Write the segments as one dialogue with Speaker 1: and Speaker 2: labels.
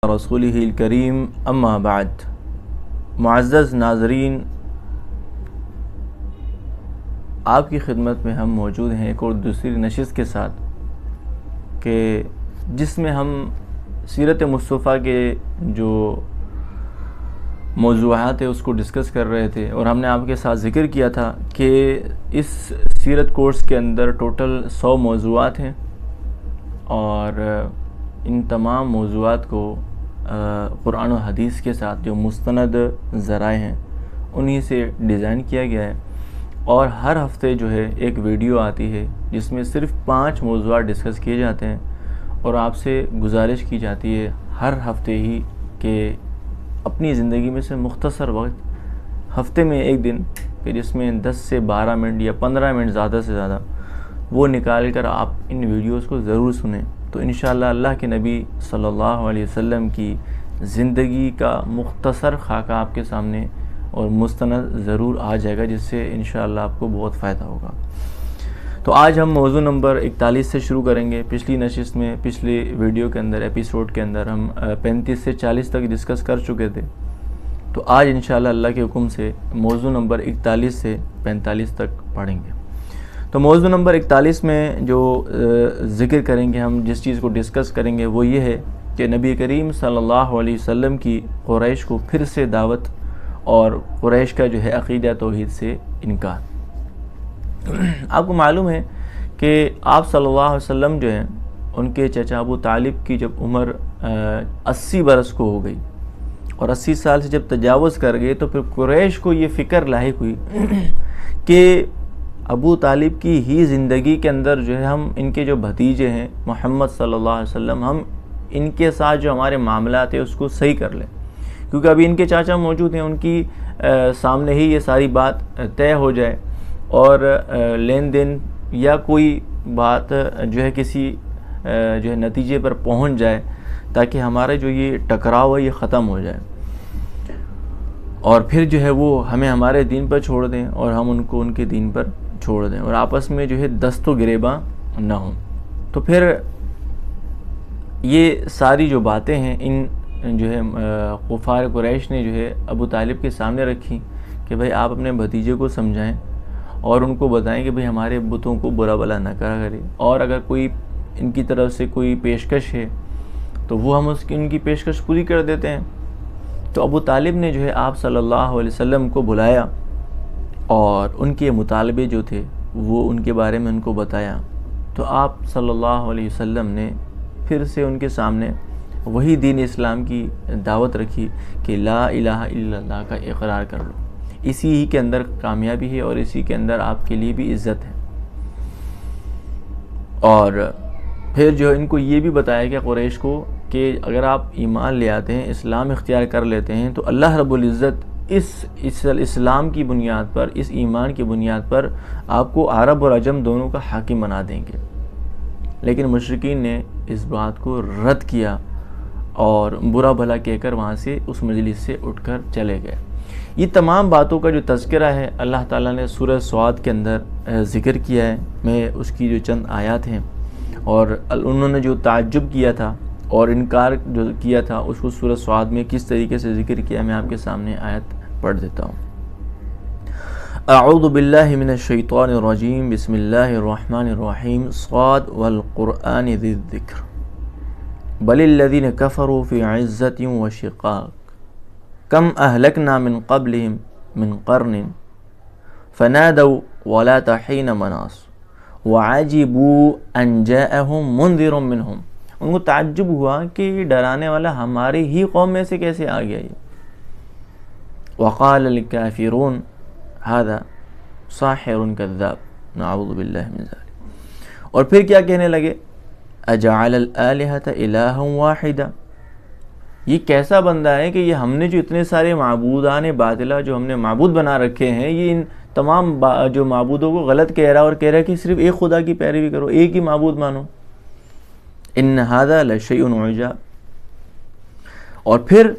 Speaker 1: رسولہ الکریم اما بعد۔ معزز ناظرین، آپ کی خدمت میں ہم موجود ہیں ایک اور دوسری نشست کے ساتھ کہ جس میں ہم سیرت مصطفیٰ کے جو موضوعات ہیں اس کو ڈسکس کر رہے تھے، اور ہم نے آپ کے ساتھ ذکر کیا تھا کہ اس سیرت کورس کے اندر ٹوٹل 100 موضوعات ہیں، اور ان تمام موضوعات کو قرآن و حدیث کے ساتھ جو مستند ذرائع ہیں انہی سے ڈیزائن کیا گیا ہے، اور ہر ہفتے جو ہے ایک ویڈیو آتی ہے جس میں صرف 5 موضوعات ڈسکس کیے جاتے ہیں، اور آپ سے گزارش کی جاتی ہے ہر ہفتے ہی کہ اپنی زندگی میں سے مختصر وقت ہفتے میں ایک دن کہ جس میں 10 سے 12 منٹ یا 15 منٹ زیادہ سے زیادہ وہ نکال کر آپ ان ویڈیوز کو ضرور سنیں، تو انشاءاللہ اللہ کے نبی صلی اللہ علیہ وسلم کی زندگی کا مختصر خاکہ آپ کے سامنے اور مستند ضرور آ جائے گا، جس سے انشاءاللہ آپ کو بہت فائدہ ہوگا۔ تو آج ہم موضوع نمبر 41 سے شروع کریں گے۔ پچھلی نشست میں، پچھلی ویڈیو کے اندر، ایپیسوڈ کے اندر ہم 35 سے 40 تک ڈسکس کر چکے تھے، تو آج انشاءاللہ اللہ کے حکم سے موضوع نمبر 41 سے 45 تک پڑھیں گے۔ تو موضوع نمبر 41 میں جو ذکر کریں گے، ہم جس چیز کو ڈسکس کریں گے وہ یہ ہے کہ نبی کریم صلی اللہ علیہ وسلم کی قریش کو پھر سے دعوت اور قریش کا جو ہے عقیدہ توحید سے انکار۔ آپ کو معلوم ہے کہ آپ صلی اللہ علیہ وسلم جو ہیں ان کے چچا ابو طالب کی جب عمر 80 برس کو ہو گئی اور 80 سال سے جب تجاوز کر گئے، تو پھر قریش کو یہ فکر لاحق ہوئی کہ ابو طالب کی ہی زندگی کے اندر جو ہے ہم ان کے جو بھتیجے ہیں محمد صلی اللہ علیہ وسلم، ہم ان کے ساتھ جو ہمارے معاملات ہیں اس کو صحیح کر لیں، کیونکہ ابھی ان کے چاچا موجود ہیں، ان کی سامنے ہی یہ ساری بات طے ہو جائے اور لین دین یا کوئی بات جو ہے کسی جو ہے نتیجے پر پہنچ جائے، تاکہ ہمارے جو یہ ٹکراؤ ہے یہ ختم ہو جائے، اور پھر جو ہے وہ ہمیں ہمارے دین پر چھوڑ دیں اور ہم ان کو ان کے دین پر چھوڑ دیں، اور آپس میں جو ہے دست و گریباں نہ ہوں۔ تو پھر یہ ساری جو باتیں ہیں ان جو ہے کفار قریش نے جو ہے ابو طالب کے سامنے رکھی کہ بھائی آپ اپنے بھتیجے کو سمجھائیں اور ان کو بتائیں کہ بھائی ہمارے بتوں کو برا بلا نہ کرا کرے، اور اگر کوئی ان کی طرف سے کوئی پیشکش ہے تو وہ ہم ان کی پیشکش پوری کر دیتے ہیں۔ تو ابو طالب نے جو ہے آپ صلی اللہ علیہ وسلم کو بلایا اور ان کے مطالبے جو تھے وہ ان کے بارے میں ان کو بتایا، تو آپ صلی اللہ علیہ وسلم نے پھر سے ان کے سامنے وہی دین اسلام کی دعوت رکھی کہ لا الہ الا اللہ کا اقرار کر لو، اسی ہی کے اندر کامیابی ہے اور اسی کے اندر آپ کے لیے بھی عزت ہے۔ اور پھر جو ان کو یہ بھی بتایا کہ قریش کو کہ اگر آپ ایمان لے آتے ہیں، اسلام اختیار کر لیتے ہیں، تو اللہ رب العزت اس اسلام کی بنیاد پر، اس ایمان کی بنیاد پر آپ کو عرب اور عجم دونوں کا حاکم بنا دیں گے۔ لیکن مشرکین نے اس بات کو رد کیا اور برا بھلا کہہ کر وہاں سے اس مجلس سے اٹھ کر چلے گئے۔ یہ تمام باتوں کا جو تذکرہ ہے اللہ تعالیٰ نے سورہ صاد کے اندر ذکر کیا ہے۔ میں اس کی جو چند آیات ہیں اور انہوں نے جو تعجب کیا تھا اور انکار جو کیا تھا اس کو سورہ صاد میں کس طریقے سے ذکر کیا، میں آپ کے سامنے آیت پڑھ دیتا ہوں۔ اعوذ باللہ من الشیطان الرجیم، بسم اللہ الرحمن الرحیم، صاد والقرآن ذی الذکر، بل الذین کفروا فی عزت وشقاق، کم اہلکنا من قبلہم من قرن فنادوا ولا حین مناص وعجبوا ان جاءہم منذر منہم۔ ان کو تعجب ہوا کہ یہ ڈرانے والا ہماری ہی قوم میں سے کیسے آ گیا یہ۔ وقال الکافرون ھذا ساحر کذاب، نعوذ باللہ من ذلک۔ اور پھر کیا کہنے لگے، اجعل الآلہۃ الہا واحدا، یہ کیسا بندہ ہے کہ یہ ہم نے جو اتنے سارے معبودان باطلہ جو ہم نے معبود بنا رکھے ہیں، یہ ان تمام جو معبودوں کو غلط کہہ رہا اور کہہ رہا کہ صرف ایک خدا کی پیروی کرو، ایک ہی معبود مانو۔ ان ھذا لشیء عجاب۔ اور پھر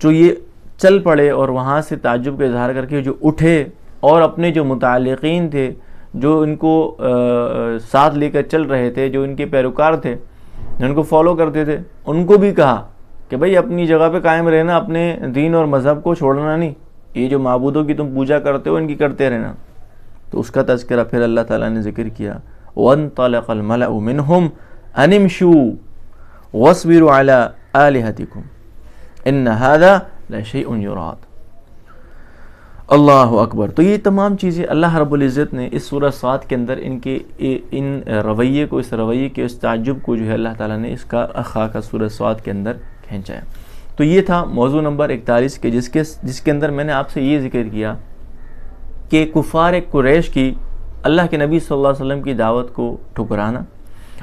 Speaker 1: جو یہ چل پڑے اور وہاں سے تعجب کا اظہار کر کے جو اٹھے اور اپنے جو متعلقین تھے، جو ان کو ساتھ لے کر چل رہے تھے، جو ان کے پیروکار تھے، جو ان کو فالو کرتے تھے، ان کو بھی کہا کہ بھئی اپنی جگہ پہ قائم رہنا، اپنے دین اور مذہب کو چھوڑنا نہیں، یہ جو معبودوں کی تم پوجا کرتے ہو ان کی کرتے رہنا. تو اس کا تذکرہ پھر اللہ تعالیٰ نے ذکر کیا. وَانطَلَقَ الْمَلَأُ مِنْهُمْ أَنِ امْشُوا وَاصْبِرُوا عَلَىٰ آلِهَتِكُمْ إِنَّ هَذَا لَشَيْءٌ يُرَادُ. اللہ اکبر. تو یہ تمام چیزیں اللہ رب العزت نے اس سورہ صاد کے اندر ان رویے کو، اس رویے کے اس تعجب کو جو ہے اللہ تعالیٰ نے اس کا خاکہ سورہ صاد کے اندر کھینچا ہے. تو یہ تھا موضوع نمبر 41 کے جس کے اندر میں نے آپ سے یہ ذکر کیا کہ کفار قریش کی اللہ کے نبی صلی اللہ علیہ وسلم کی دعوت کو ٹھکرانا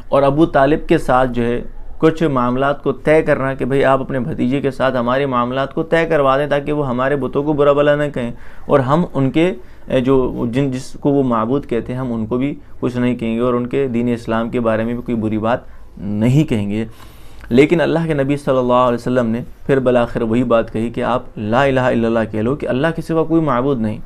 Speaker 1: اور ابو طالب کے ساتھ جو ہے کچھ معاملات کو طے کرنا کہ بھئی آپ اپنے بھتیجے کے ساتھ ہمارے معاملات کو طے کروا دیں تاکہ وہ ہمارے بتوں کو برا بلا نہ کہیں، اور ہم ان کے جس کو وہ معبود کہتے ہیں ہم ان کو بھی کچھ نہیں کہیں گے اور ان کے دین اسلام کے بارے میں بھی کوئی بری بات نہیں کہیں گے. لیکن اللہ کے نبی صلی اللہ علیہ وسلم نے پھر بالآخر وہی بات کہی کہ آپ لا الہ الا اللہ کہہ لو کہ اللہ کے سوا کوئی معبود نہیں.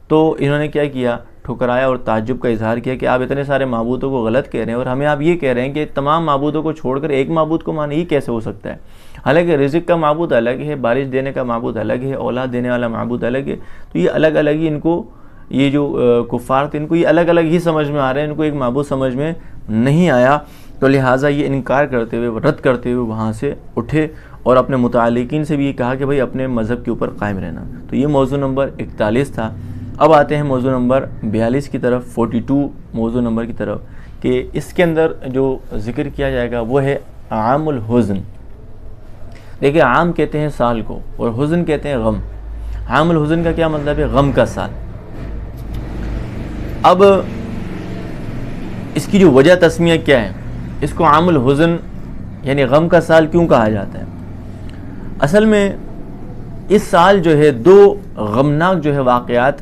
Speaker 1: تو انہوں نے کیا کیا؟ ٹھکرایا اور تعجب کا اظہار کیا کہ آپ اتنے سارے معبودوں کو غلط کہہ رہے ہیں اور ہمیں آپ یہ کہہ رہے ہیں کہ تمام معبودوں کو چھوڑ کر ایک معبود کو مانے، یہ کیسے ہو سکتا ہے؟ حالانکہ رزق کا معبود الگ ہے، بارش دینے کا معبود الگ ہے، اولاد دینے والا معبود الگ ہے. تو یہ الگ الگ ہی ان کو، یہ جو کفار تھے ان کو یہ الگ الگ ہی سمجھ میں آ رہے ہیں، ان کو ایک معبود سمجھ میں نہیں آیا. تو لہٰذا یہ انکار کرتے ہوئے، رد کرتے ہوئے وہاں سے اٹھے اور اپنے متعلقین سے بھی یہ کہا کہ بھئی اپنے مذہب کے اوپر قائم رہنا. تو یہ موضوع نمبر 41 تھا. اب آتے ہیں موضوع نمبر 42 کی طرف، 42 موضوع نمبر کی طرف، کہ اس کے اندر جو ذکر کیا جائے گا وہ ہے عام الحزن. دیکھیں، عام کہتے ہیں سال کو اور حزن کہتے ہیں غم. عام الحزن کا کیا مطلب ہے؟ غم کا سال. اب اس کی جو وجہ تسمیہ کیا ہے؟ اس کو عام الحزن یعنی غم کا سال کیوں کہا جاتا ہے؟ اصل میں اس سال جو ہے دو غمناک جو ہے واقعات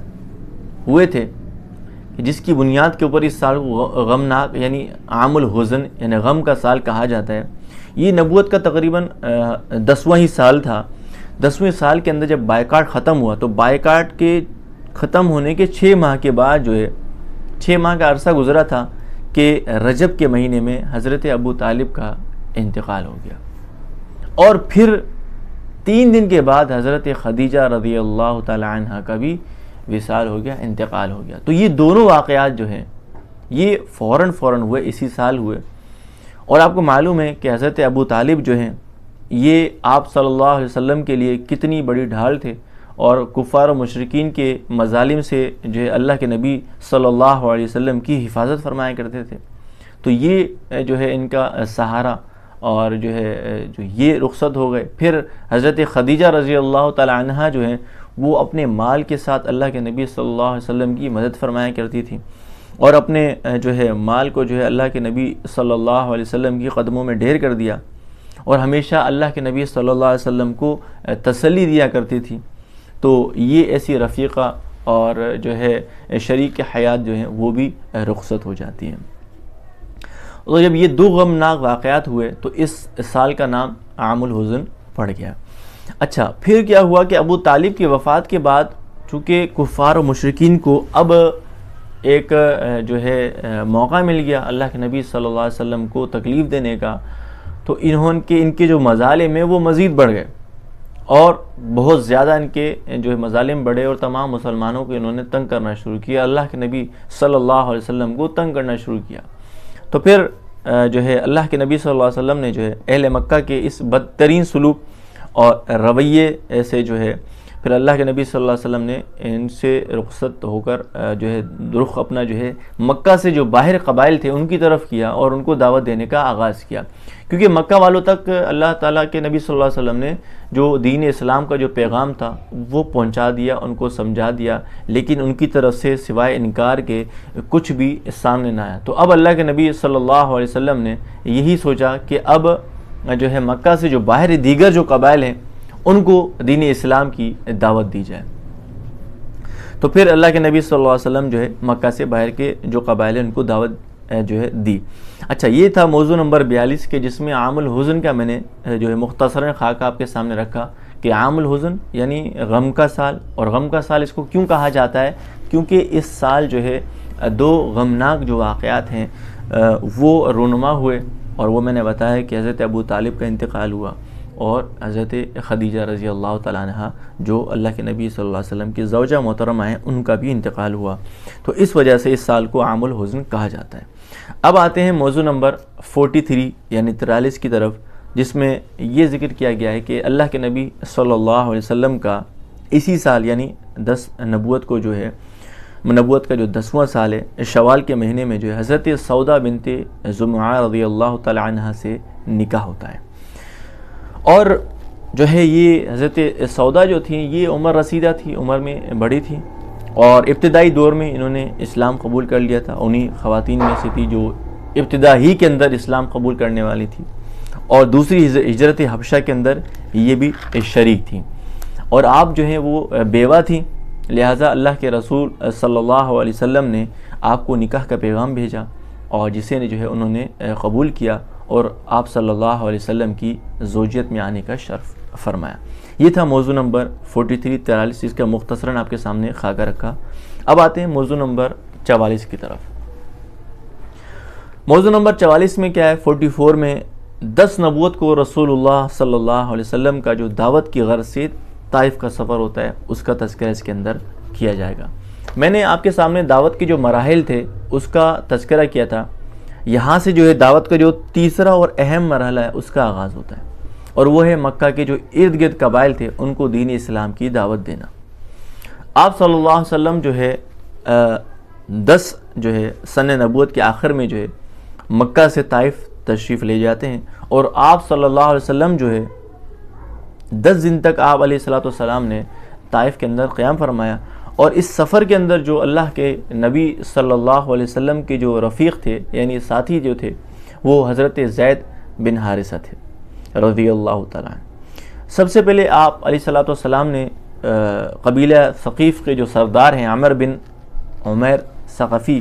Speaker 1: ہوئے تھے کہ جس کی بنیاد کے اوپر اس سال کو غمناک یعنی عام الحزن یعنی غم کا سال کہا جاتا ہے. یہ نبوت کا تقریباً 10واں ہی سال تھا. 10ویں سال کے اندر جب بائیکاٹ ختم ہوا تو بائیکاٹ کے ختم ہونے کے 6 ماہ کے بعد جو ہے 6 ماہ کا عرصہ گزرا تھا کہ رجب کے مہینے میں حضرت ابو طالب کا انتقال ہو گیا، اور پھر 3 دن کے بعد حضرت خدیجہ رضی اللہ تعالی عنہ کا بھی وصال ہو گیا، انتقال ہو گیا. تو یہ دونوں واقعات جو ہیں یہ فوراً ہوئے، اسی سال ہوئے. اور آپ کو معلوم ہے کہ حضرت ابو طالب جو ہیں یہ آپ صلی اللہ علیہ وسلم کے لیے کتنی بڑی ڈھال تھے، اور کفار و مشرکین کے مظالم سے جو ہے اللہ کے نبی صلی اللہ علیہ وسلم کی حفاظت فرمایا کرتے تھے. تو یہ جو ہے ان کا سہارا، اور جو ہے جو یہ رخصت ہو گئے. پھر حضرت خدیجہ رضی اللہ تعالی عنہ جو ہیں وہ اپنے مال کے ساتھ اللہ کے نبی صلی اللہ علیہ وسلم کی مدد فرمایا کرتی تھی، اور اپنے جو ہے مال کو جو ہے اللہ کے نبی صلی اللہ علیہ وسلم کی قدموں میں ڈھیر کر دیا، اور ہمیشہ اللہ کے نبی صلی اللہ علیہ وسلم کو تسلی دیا کرتی تھی. تو یہ ایسی رفیقہ اور جو ہے شریک حیات جو ہیں وہ بھی رخصت ہو جاتی ہیں. اور جب یہ 2 غمناک واقعات ہوئے تو اس سال کا نام عام الحزن پڑ گیا. اچھا، پھر کیا ہوا کہ ابو طالب کی وفات کے بعد چونکہ کفار و مشرکین کو اب ایک جو ہے موقع مل گیا اللہ کے نبی صلی اللہ علیہ وسلم کو تکلیف دینے کا، تو ان کے جو مظالم ہیں وہ مزید بڑھ گئے، اور بہت زیادہ ان کے جو ہے مظالم بڑھے، اور تمام مسلمانوں کو انہوں نے تنگ کرنا شروع کیا، اللہ کے نبی صلی اللہ علیہ وسلم کو تنگ کرنا شروع کیا. تو پھر جو ہے اللہ کے نبی صلی اللہ علیہ وسلم نے جو ہے اہل مکہ کے اس بدترین سلوک اور رویے سے جو ہے پھر اللہ کے نبی صلی اللہ علیہ وسلم نے ان سے رخصت ہو کر جو ہے رخ اپنا جو ہے مکہ سے جو باہر قبائل تھے ان کی طرف کیا، اور ان کو دعوت دینے کا آغاز کیا. کیونکہ مکہ والوں تک اللہ تعالیٰ کے نبی صلی اللہ علیہ وسلم نے جو دین اسلام کا جو پیغام تھا وہ پہنچا دیا، ان کو سمجھا دیا، لیکن ان کی طرف سے سوائے انکار کے کچھ بھی سامنے نہ آیا. تو اب اللہ کے نبی صلی اللہ علیہ وسلم نے یہی سوچا کہ اب جو ہے مکہ سے جو باہر دیگر جو قبائل ہیں ان کو دین اسلام کی دعوت دی جائے. تو پھر اللہ کے نبی صلی اللہ علیہ وسلم جو ہے مکہ سے باہر کے جو قبائل ہیں ان کو دعوت جو ہے دی. اچھا، یہ تھا موضوع نمبر 42 کے جس میں عام الحزن کا میں نے جو ہے مختصراً خاکہ آپ کے سامنے رکھا کہ عام الحزن یعنی غم کا سال. اور غم کا سال اس کو کیوں کہا جاتا ہے؟ کیونکہ اس سال جو ہے 2 غمناک جو واقعات ہیں وہ رونما ہوئے، اور وہ میں نے بتایا کہ حضرت ابو طالب کا انتقال ہوا، اور حضرت خدیجہ رضی اللہ تعالیٰ عنہ جو اللہ کے نبی صلی اللہ علیہ وسلم کی زوجہ محترمہ ہیں، ان کا بھی انتقال ہوا، تو اس وجہ سے اس سال کو عام الحزن کہا جاتا ہے۔ اب آتے ہیں موضوع نمبر 43 یعنی 43 کی طرف، جس میں یہ ذکر کیا گیا ہے کہ اللہ کے نبی صلی اللہ علیہ وسلم کا اسی سال یعنی 10 نبوت کو جو ہے، نبوت کا جو 10واں سال ہے، شوال کے مہینے میں جو ہے حضرت سودا بنت زمعہ رضی اللہ تعالی عنہ سے نکاح ہوتا ہے۔ اور جو ہے یہ حضرت سودا جو تھیں یہ عمر رسیدہ تھی، عمر میں بڑی تھی، اور ابتدائی دور میں انہوں نے اسلام قبول کر لیا تھا، انہی خواتین میں سے تھی جو ابتدا ہی کے اندر اسلام قبول کرنے والی تھی، اور دوسری ہجرت حبشہ کے اندر یہ بھی شریک تھیں، اور آپ جو ہیں وہ بیوہ تھیں، لہٰذا اللہ کے رسول صلی اللہ علیہ وسلم نے آپ کو نکاح کا پیغام بھیجا، اور جسے نے جو ہے انہوں نے قبول کیا اور آپ صلی اللہ علیہ وسلم کی زوجیت میں آنے کا شرف فرمایا۔ یہ تھا موضوع نمبر 43 اس کا مختصراً آپ کے سامنے خاکہ رکھا۔ اب آتے ہیں موضوع نمبر 44 کی طرف۔ موضوع نمبر 44 میں کیا ہے؟ 44 میں 10 نبوت کو رسول اللہ صلی اللہ علیہ وسلم کا جو دعوت کی غرض سے طائف کا سفر ہوتا ہے اس کا تذکرہ اس کے اندر کیا جائے گا۔ میں نے آپ کے سامنے دعوت کے جو مراحل تھے اس کا تذکرہ کیا تھا۔ یہاں سے جو ہے دعوت کا جو تیسرا اور اہم مرحلہ ہے اس کا آغاز ہوتا ہے، اور وہ ہے مکہ کے جو ارد گرد قبائل تھے ان کو دین اسلام کی دعوت دینا۔ آپ صلی اللہ علیہ وسلم جو ہے 10 جو ہے سن نبوت کے آخر میں جو ہے مکہ سے طائف تشریف لے جاتے ہیں، اور آپ صلی اللہ علیہ وسلم جو ہے 10 دن تک آپ علیہ الصلوۃ والسلام نے طائف کے اندر قیام فرمایا، اور اس سفر کے اندر جو اللہ کے نبی صلی اللہ علیہ وسلم کے جو رفیق تھے یعنی ساتھی جو تھے وہ حضرت زید بن حارثہ تھے رضی اللہ تعالیٰ عنہ۔ سب سے پہلے آپ علیہ الصلوۃ والسلام نے قبیلہ ثقیف کے جو سردار ہیں عمر بن عمیر ثقفی،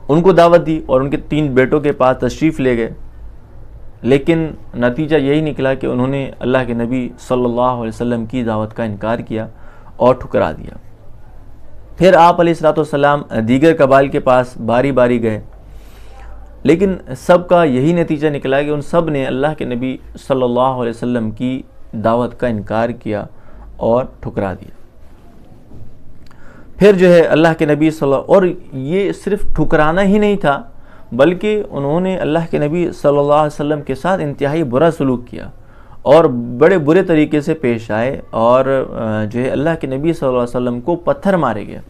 Speaker 1: ان کو دعوت دی اور ان کے 3 بیٹوں کے پاس تشریف لے گئے، لیکن نتیجہ یہی نکلا کہ انہوں نے اللہ کے نبی صلی اللہ علیہ وسلم کی دعوت کا انکار کیا اور ٹھکرا دیا۔ پھر آپ علیہ الصلوۃ والسلام دیگر قبائل کے پاس باری باری گئے، لیکن سب کا یہی نتیجہ نکلا کہ ان سب نے اللہ کے نبی صلی اللہ علیہ وسلم کی دعوت کا انکار کیا اور ٹھکرا دیا۔ پھر جو ہے اللہ کے نبی اور یہ صرف ٹھکرانا ہی نہیں تھا بلکہ انہوں نے اللہ کے نبی صلی اللہ علیہ وسلم کے ساتھ انتہائی برا سلوک کیا اور بڑے برے طریقے سے پیش آئے، اور جو ہے اللہ کے نبی صلی اللہ علیہ وسلم کو پتھر مارے گئے،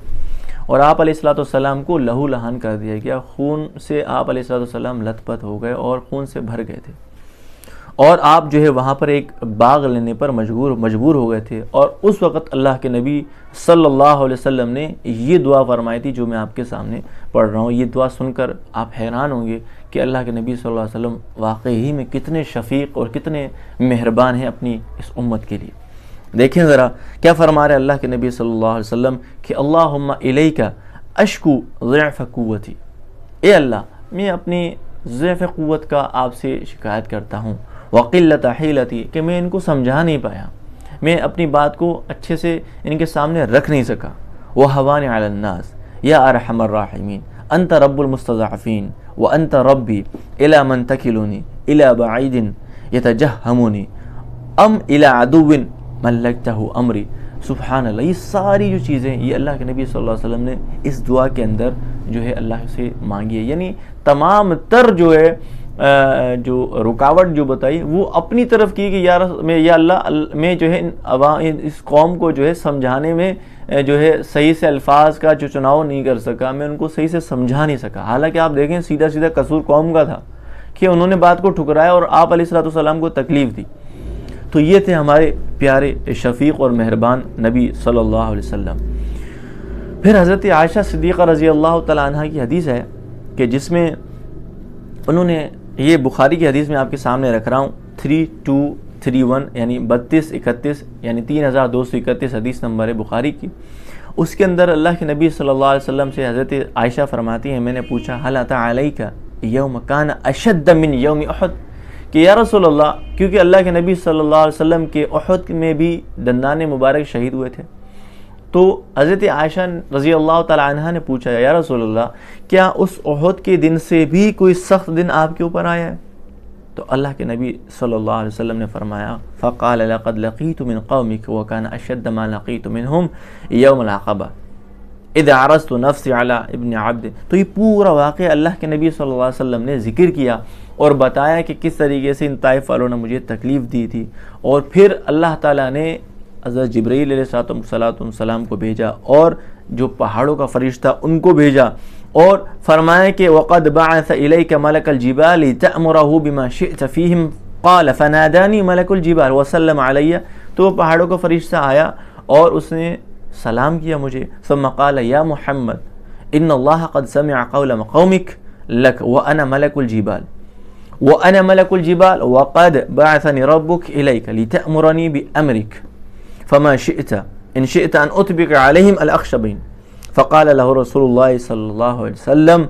Speaker 1: اور آپ علیہ الصلوۃ والسلام کو لہو لہان کر دیا گیا، خون سے آپ علیہ الصلوۃ والسلام لت پت ہو گئے اور خون سے بھر گئے تھے، اور آپ جو ہے وہاں پر ایک باغ لینے پر مجبور ہو گئے تھے، اور اس وقت اللہ کے نبی صلی اللہ علیہ وسلم نے یہ دعا فرمائی تھی جو میں آپ کے سامنے پڑھ رہا ہوں۔ یہ دعا سن کر آپ حیران ہوں گے کہ اللہ کے نبی صلی اللہ علیہ وسلم واقعی میں کتنے شفیق اور کتنے مہربان ہیں اپنی اس امت کے لیے۔ دیکھیں ذرا کیا فرما رہے اللہ کے نبی صلی اللہ علیہ وسلم کہ اللہم الیک اشکو ضعف قوتی، اے اللہ میں اپنی ضعف قوت کا آپ سے شکایت کرتا ہوں، وقلت حیلتی کہ میں ان کو سمجھا نہیں پایا، میں اپنی بات کو اچھے سے ان کے سامنے رکھ نہیں سکا، وہوان علی الناس یا ارحم الراحمین انت رب المستضعفین وانت ربی الی من تکلونی الی بعید یتجہمونی ام الی عدو ملکتہ امری۔ سبحان اللہ، یہ ساری جو چیزیں یہ اللہ کے نبی صلی اللہ علیہ وسلم نے اس دعا کے اندر جو ہے اللہ سے مانگی ہے، یعنی تمام تر جو ہے جو رکاوٹ جو بتائی وہ اپنی طرف کی کہ یا اللہ میں جو ہے اس قوم کو جو ہے سمجھانے میں جو ہے صحیح سے الفاظ کا جو چناؤ نہیں کر سکا، میں ان کو صحیح سے سمجھا نہیں سکا۔ حالانکہ آپ دیکھیں سیدھا قصور قوم کا تھا کہ انہوں نے بات کو ٹھکرایا اور آپ علیہ الصلوۃ والسلام کو تکلیف دی۔ تو یہ تھے ہمارے پیارے شفیق اور مہربان نبی صلی اللہ علیہ وسلم۔ پھر حضرت عائشہ صدیقہ رضی اللہ تعالیٰ عنہ کی حدیث ہے کہ جس میں انہوں نے، یہ بخاری کی حدیث میں آپ کے سامنے رکھ رہا ہوں 3231 یعنی 3231 یعنی 3231 حدیث نمبر ہے بخاری کی، اس کے اندر اللہ کے نبی صلی اللہ علیہ وسلم سے حضرت عائشہ فرماتی ہیں، میں نے پوچھا هل اتى عليك يوم كان اشد من يوم احد، کہ یا رسول اللہ، کیونکہ اللہ کے نبی صلی اللہ علیہ وسلم کے احد میں بھی دندان مبارک شہید ہوئے تھے، تو حضرت عائشہ رضی اللہ تعالی عنہ نے پوچھا یا رسول اللہ کیا اس احد کے دن سے بھی کوئی سخت دن آپ کے اوپر آیا ہے؟ تو اللہ کے نبی صلی اللہ علیہ وسلم نے فرمایا فقال لقد لقيت من قومك وكان اشد ما لقيت منهم يوم العقبہ اذ عرضت نفسي على ابن عبد. تو یہ پورا واقعہ اللہ کے نبی صلی اللہ علیہ وسلم نے ذکر کیا اور بتایا کہ کس طریقے سے ان طائف والوں نے مجھے تکلیف دی تھی. اور پھر اللہ تعالیٰ نے حضرت جبرائیل علیہ السلام کو بھیجا اور جو پہاڑوں کا فرشتہ ان کو بھیجا اور فرمایا کہ وقد بعث الیک ملک الجبال تأمره بما شئت فیہم قال فنادانی ملک الجبال وسلم علی. تو پہاڑوں کا فرشتہ آیا اور اس نے سلام کیا مجھے. ثم قال یا محمد ان اللہ قد سمع قول قومک لک وانا ملک الجبال وانا ملک الجبال وقد بعثني ربك اليك لتأمرني بامرك فما شئت ان شئت ان اطبق عليهم الاخشبين. فقال له رسول اللہ صلی اللہ علیہ وسلم.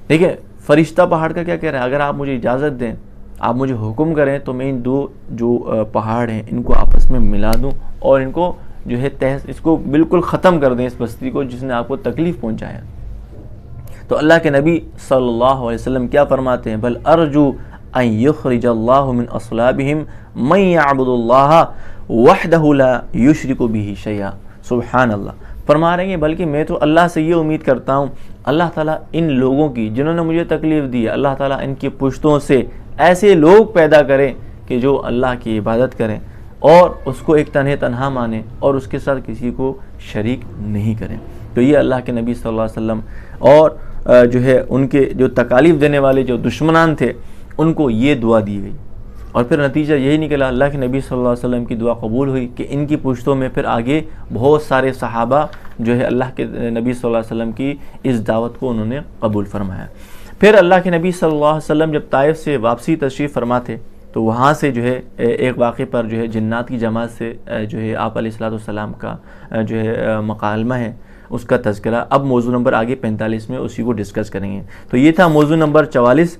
Speaker 1: دیکھیں فرشتہ پہاڑ کا کیا کہہ رہا ہے, اگر آپ مجھے اجازت دیں, آپ مجھے حکم کریں تو میں ان دو جو پہاڑ ہیں ان کو آپس میں ملا دوں اور ان کو جو ہے اس کو بالکل ختم کر دیں, اس بستی کو جس نے آپ کو تکلیف پہنچایا. تو اللہ کے نبی صلی اللہ علیہ وسلم کیا فرماتے ہیں, بل ارجو ان یخرج اللہ من اصلابہم من یعبد اللہ وحدہ لا یشرک بہ شیئا. سبحان اللہ. فرما رہے ہیں بلکہ میں تو اللہ سے یہ امید کرتا ہوں اللہ تعالیٰ ان لوگوں کی جنہوں نے مجھے تکلیف دی, اللہ تعالیٰ ان کی پشتوں سے ایسے لوگ پیدا کریں کہ جو اللہ کی عبادت کریں اور اس کو ایک تنہا مانیں اور اس کے ساتھ کسی کو شریک نہیں کریں. تو یہ اللہ کے نبی صلی اللہ علیہ وسلم اور جو ہے ان کے جو تکالیف دینے والے جو دشمنان تھے ان کو یہ دعا دی گئی. اور پھر نتیجہ یہی نکلا, اللہ کے نبی صلی اللہ علیہ وسلم کی دعا قبول ہوئی کہ ان کی پشتوں میں پھر آگے بہت سارے صحابہ جو ہے اللہ کے نبی صلی اللہ علیہ وسلم کی اس دعوت کو انہوں نے قبول فرمایا. پھر اللہ کے نبی صلی اللہ علیہ وسلم جب طائف سے واپسی تشریف فرما تھے تو وہاں سے جو ہے ایک واقعے پر جو ہے جنات کی جماعت سے جو ہے آپ علیہ السلام کا جو ہے مکالمہ ہے اس کا تذکرہ. اب موضوع نمبر آگے 45 میں اسی کو ڈسکس کریں گے. تو یہ تھا موضوع نمبر 44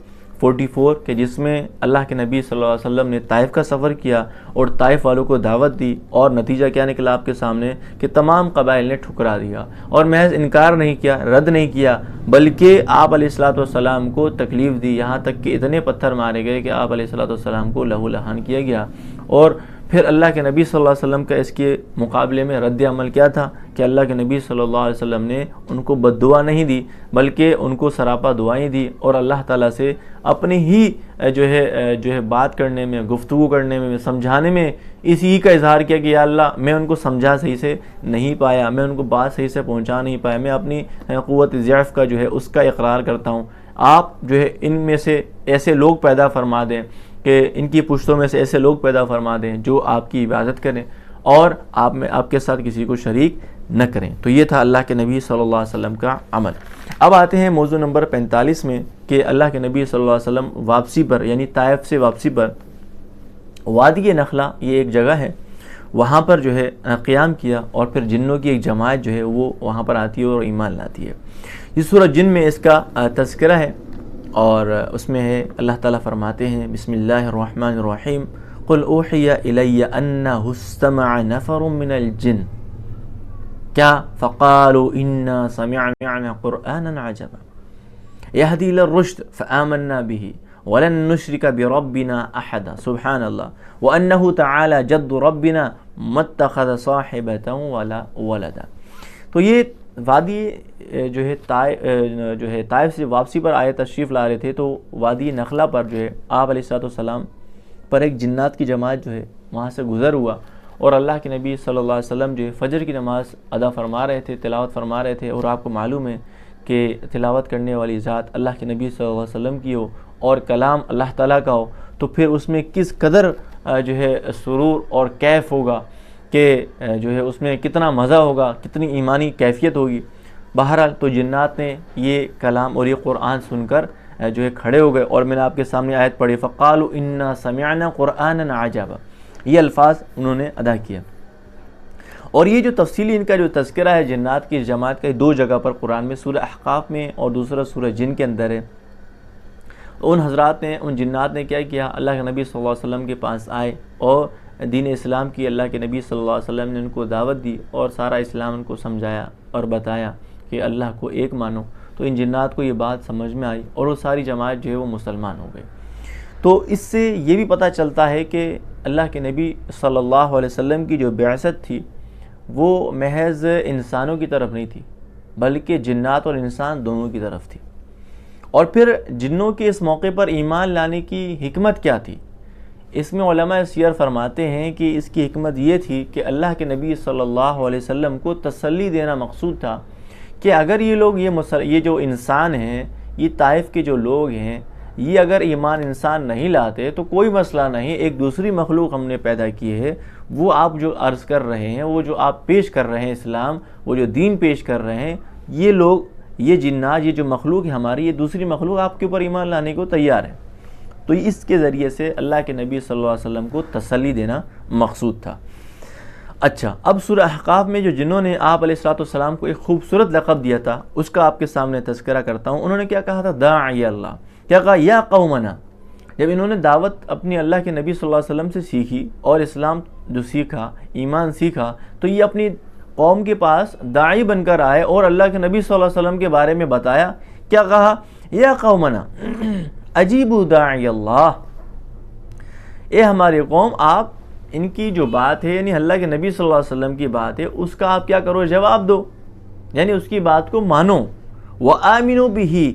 Speaker 1: کہ جس میں اللہ کے نبی صلی اللہ علیہ وسلم نے طائف کا سفر کیا اور طائف والوں کو دعوت دی اور نتیجہ کیا نکلا آپ کے سامنے کہ تمام قبائل نے ٹھکرا دیا اور محض انکار نہیں کیا, رد نہیں کیا, بلکہ آپ علیہ السلام کو تکلیف دی, یہاں تک کہ اتنے پتھر مارے گئے کہ آپ علیہ السلام کو لہو لہان کیا گیا. اور پھر اللہ کے نبی صلی اللہ علیہ وسلم کا اس کے مقابلے میں رد عمل کیا تھا کہ اللہ کے نبی صلی اللہ علیہ وسلم نے ان کو بد دعا نہیں دی بلکہ ان کو سراپا دعائیں دی اور اللہ تعالیٰ سے اپنی ہی جو ہے بات کرنے میں, گفتگو کرنے میں, سمجھانے میں اسی کا اظہار کیا کہ یا اللہ میں ان کو سمجھا صحیح سے نہیں پایا, میں ان کو بات صحیح سے پہنچا نہیں پایا, میں اپنی قوت ضعف کا جو ہے اس کا اقرار کرتا ہوں. آپ جو ہے ان میں سے ایسے لوگ پیدا فرما دیں کہ ان کی پشتوں میں سے ایسے لوگ پیدا فرما دیں جو آپ کی عبادت کریں اور آپ کے ساتھ کسی کو شریک نہ کریں. تو یہ تھا اللہ کے نبی صلی اللہ علیہ وسلم کا عمل. اب آتے ہیں موضوع نمبر 45 میں کہ اللہ کے نبی صلی اللہ علیہ وسلم واپسی پر یعنی طائف سے واپسی پر وادی نخلا یہ ایک جگہ ہے, وہاں پر جو ہے قیام کیا اور پھر جنوں کی ایک جماعت جو ہے وہ وہاں پر آتی ہے اور ایمان لاتی ہے. اس سورہ جن میں اس کا تذکرہ ہے اور اس میں ہے اللہ تعالیٰ فرماتے ہیں بسم اللہ الرحمن الرحیم قل اوحی الی انہ استمع نفر من الجن کیا فقالوا انا سمعنا قرآنا عجبا یہدی للرشد فآمنا به ولن نشرک بربنا احدا. سبحان اللہ وانہ تعالی جد ربنا ما اتخذ صاحبۃ ولا ولدا. تو یہ وادی جو ہے طائف سے واپسی پر آئے تشریف لا رہے تھے تو وادی نخلا پر جو ہے آپ علیہ السلام پر ایک جنات کی جماعت جو ہے وہاں سے گزر ہوا اور اللہ کے نبی صلی اللہ علیہ وسلم جو ہے فجر کی نماز ادا فرما رہے تھے, تلاوت فرما رہے تھے. اور آپ کو معلوم ہے کہ تلاوت کرنے والی ذات اللہ کے نبی صلی اللہ علیہ وسلم کی ہو اور کلام اللہ تعالیٰ کا ہو تو پھر اس میں کس قدر جو ہے سرور اور کیف ہوگا کہ جو ہے اس میں کتنا مزہ ہوگا, کتنی ایمانی کیفیت ہوگی. بہرحال تو جنات نے یہ کلام اور یہ قرآن سن کر جو ہے کھڑے ہو گئے اور میں نے آپ کے سامنے آیت پڑھی فقالوا انا سمعنا قرآنا عجبا, یہ الفاظ انہوں نے ادا کیا. اور یہ جو تفصیلی ان کا جو تذکرہ ہے جنات کی جماعت کا دو جگہ پر قرآن میں, سورہ احقاف میں اور دوسرا سورہ جن کے اندر ہے. ان حضرات نے, ان جنات نے کیا کیا, اللہ کے نبی صلی اللہ علیہ وسلم کے پاس آئے اور دین اسلام کی اللہ کے نبی صلی اللہ علیہ وسلم نے ان کو دعوت دی اور سارا اسلام ان کو سمجھایا اور بتایا کہ اللہ کو ایک مانو. تو ان جنات کو یہ بات سمجھ میں آئی اور وہ ساری جماعت جو ہے وہ مسلمان ہو گئی. تو اس سے یہ بھی پتہ چلتا ہے کہ اللہ کے نبی صلی اللہ علیہ وسلم کی جو بعثت تھی وہ محض انسانوں کی طرف نہیں تھی، بلکہ جنات اور انسان دونوں کی طرف تھی۔ اور پھر جنوں کے اس موقع پر ایمان لانے کی حکمت کیا تھی؟ اس میں علماء سیر فرماتے ہیں کہ اس کی حکمت یہ تھی کہ اللہ کے نبی صلی اللہ علیہ وسلم کو تسلی دینا مقصود تھا کہ اگر یہ لوگ یہ جو انسان ہیں، یہ طائف کے جو لوگ ہیں، یہ اگر ایمان انسان نہیں لاتے تو کوئی مسئلہ نہیں، ایک دوسری مخلوق ہم نے پیدا کی ہے، وہ آپ جو عرض کر رہے ہیں، وہ جو آپ پیش کر رہے ہیں اسلام، وہ جو دین پیش کر رہے ہیں، یہ لوگ، یہ جنات، یہ جو مخلوق ہے ہماری، یہ دوسری مخلوق آپ کے اوپر ایمان لانے کو تیار ہے۔ تو اس کے ذریعے سے اللہ کے نبی صلی اللہ علیہ وسلم کو تسلی دینا مقصود تھا۔ اچھا، اب سورہ احقاف میں جو جنہوں نے آپ علیہ الصلوۃ والسلام کو ایک خوبصورت لقب دیا تھا، اس کا آپ کے سامنے تذکرہ کرتا ہوں۔ انہوں نے کیا کہا تھا؟ داعی اللہ، کیا کہا؟ یا قومنا۔ جب انہوں نے دعوت اپنی اللہ کے نبی صلی اللہ علیہ وسلم سے سیکھی اور اسلام جو سیکھا، ایمان سیکھا، تو یہ اپنی قوم کے پاس داعی بن کر آئے اور اللہ کے نبی صلی اللہ علیہ وسلم کے بارے میں بتایا۔ کیا کہا؟ یا قومنا اجیبوا داعی اللہ، اے ہماری قوم، آپ ان کی جو بات ہے، یعنی اللہ کے نبی صلی اللہ علیہ وسلم کی بات ہے، اس کا آپ کیا کرو؟ جواب دو، یعنی اس کی بات کو مانو۔ وآمنوا بہ،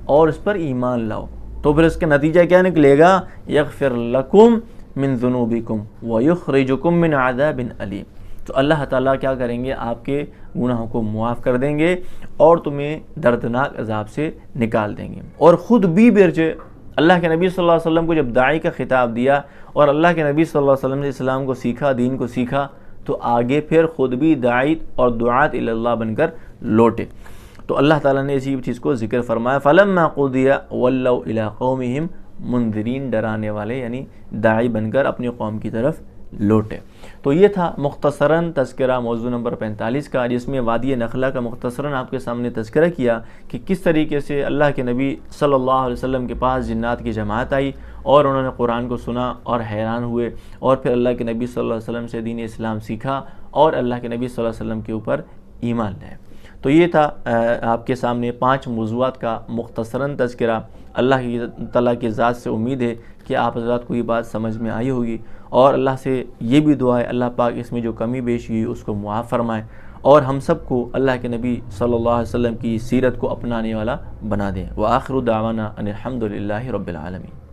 Speaker 1: اور اس پر ایمان لاؤ۔ تو پھر اس کا نتیجہ کیا نکلے گا؟ یغفر لکم من ذنوبکم ویخرجکم من عذاب علیم۔ تو اللہ تعالیٰ کیا کریں گے؟ آپ کے گناہوں کو معاف کر دیں گے اور تمہیں دردناک عذاب سے نکال دیں گے۔ اور خود بھی برچے اللہ کے نبی صلی اللہ علیہ وسلم کو جب داعی کا خطاب دیا اور اللہ کے نبی صلی اللہ علیہ وسلم نے اسلام کو سیکھا، دین کو سیکھا، تو آگے پھر خود بھی داعی اور دعات الی اللہ بن کر لوٹے۔ تو اللہ تعالیٰ نے اسی چیز کو ذکر فرمایا، فَلَمَّا قُضِيَ وَلَّوْا إِلَىٰ قَوْمِهِمْ منذرین، ڈرانے والے، یعنی داعی بن کر اپنی قوم کی طرف لوٹے۔ تو یہ تھا مختصراً تذکرہ موضوع نمبر 45 کا، جس میں وادی نخلا کا مختصراً آپ کے سامنے تذکرہ کیا کہ کس طریقے سے اللہ کے نبی صلی اللہ علیہ وسلم کے پاس جنات کی جماعت آئی اور انہوں نے قرآن کو سنا اور حیران ہوئے، اور پھر اللہ کے نبی صلی اللہ علیہ وسلم سے دین اسلام سیکھا اور اللہ کے نبی صلی اللہ علیہ وسلم کے اوپر ایمان لائے۔ تو یہ تھا آپ کے سامنے 5 موضوعات کا مختصراً تذکرہ۔ اللہ کی تعالیٰ کی ذات سے امید ہے کہ آپ حضرات کو یہ بات سمجھ میں آئی ہوگی، اور اللہ سے یہ بھی دعا ہے اللہ پاک اس میں جو کمی بیشی ہوئی اس کو معاف فرمائے، اور ہم سب کو اللہ کے نبی صلی اللہ علیہ وسلم کی سیرت کو اپنانے والا بنا دیں۔ وآخر دعوانا ان الحمد للہ رب العالمین۔